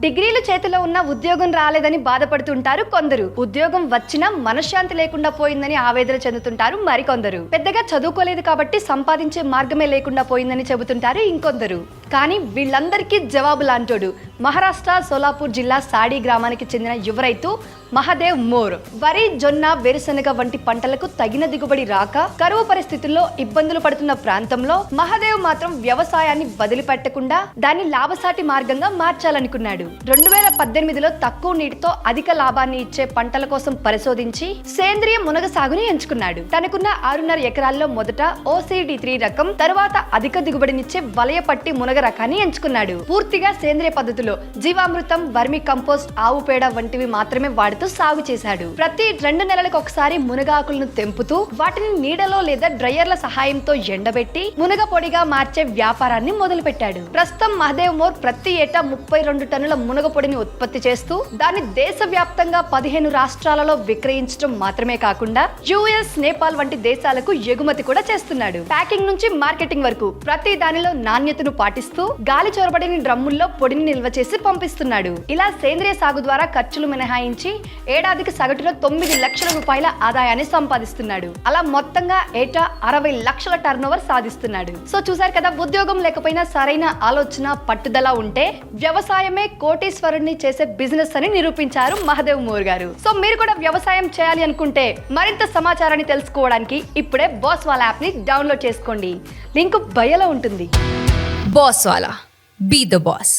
డిగ్రీలు చేతిలో ఉన్న ఉద్యోగం రాలేదని బాధపడుతుంటారు కొందరు. ఉద్యోగం వచ్చినా మనశ్శాంతి లేకుండా పోయిందని ఆవేదన చెందుతుంటారు మరికొందరు. పెద్దగా చదువుకోలేదు కాబట్టి సంపాదించే మార్గమే లేకుండా పోయిందని చెబుతుంటారు ఇంకొందరు. కానీ వీళ్ళందరికీ జవాబు లాంటోడు మహారాష్ట్ర సోలాపూర్ జిల్లా సాడి గ్రామానికి చెందిన యువ రైతు మహదేవ్ మోర్. వరి, జొన్న, వేరుశనగ వంటి పంటలకు తగిన దిగుబడి రాక కరువు పరిస్థితుల్లో ఇబ్బందులు పడుతున్న ప్రాంతంలో మహదేవ్ మాత్రం వ్యవసాయాన్ని వదిలిపెట్టకుండా దాన్ని లాభసాటి మార్గంగా మార్చాలనుకున్నాడు. 2018లో తక్కువ నీటితో అధిక లాభాన్ని ఇచ్చే పంటల కోసం పరిశోధించి సేంద్రియ మునగ సాగుని ఎంచుకున్నాడు. తనకున్న 6.5 ఎకరాల్లో మొదట OCD3 రకం, తర్వాత అధిక దిగుబడినిచ్చే వలయపట్టి మునగ రకాన్ని ఎంచుకున్నాడు. పూర్తిగా సేంద్రియ పద్ధతిలో జీవామృతం, వర్మి కంపోస్ట్, ఆవు పేడ వంటివి మాత్రమే వాడుతూ సాగు చేశాడు. ప్రతి 2 నెలలకు ఒకసారి మునగ ఆకులను తెంపుతూ వాటిని నీడలో లేదా డ్రైయర్ల సహాయంతో ఎండబెట్టి మునగ పొడిగా మార్చే వ్యాపారాన్ని మొదలుపెట్టాడు. ప్రస్తుతం మహదేవ్ మోర్ ప్రతి ఏటా 32 టన్నుల మునగ పొడిని ఉత్పత్తి చేస్తూ దాన్ని దేశవ్యాప్తంగా 15 రాష్ట్రాలలో విక్రయించడం మాత్రమే కాకుండా US, నేపాల్ వంటి దేశాలకు ఎగుమతి కూడా చేస్తున్నాడు. ప్యాకింగ్ నుంచి మార్కెటింగ్ వరకు ప్రతి దానిలో నాణ్యతను పాటిస్తూ గాలి చొరబడిన డ్రమ్ముల్లో పొడిని నిల్వ చేసి పంపిస్తున్నాడు. ఇలా సేంద్రియ సాగు ద్వారా ఖర్చులు మినహాయించి ఏడాదికి సగటున 9 లక్షల రూపాయల ఆదాయాన్ని సంపాదిస్తున్నాడు. అలా మొత్తంగా ఏటా 60 లక్షల టర్నోవర్ సాధిస్తున్నాడు. సో చూసారు కదా, ఉద్యోగం లేకపోయినా సరైన ఆలోచన, పట్టుదల ఉంటే వ్యవసాయమే కోటీశ్వరుణ్ణి చేసే బిజినెస్ అని నిరూపించారు మహదేవ్ మోర్ గారు. సో మీరు కూడా వ్యవసాయం చేయాలి అనుకుంటే మరింత సమాచారాన్ని తెలుసుకోవడానికి ఇప్పుడే బాస్వాలా యాప్ ని డౌన్లోడ్ చేసుకోండి. లింక్ బయోలో ఉంటుంది. బాస్వాలా, బీ ద బాస్.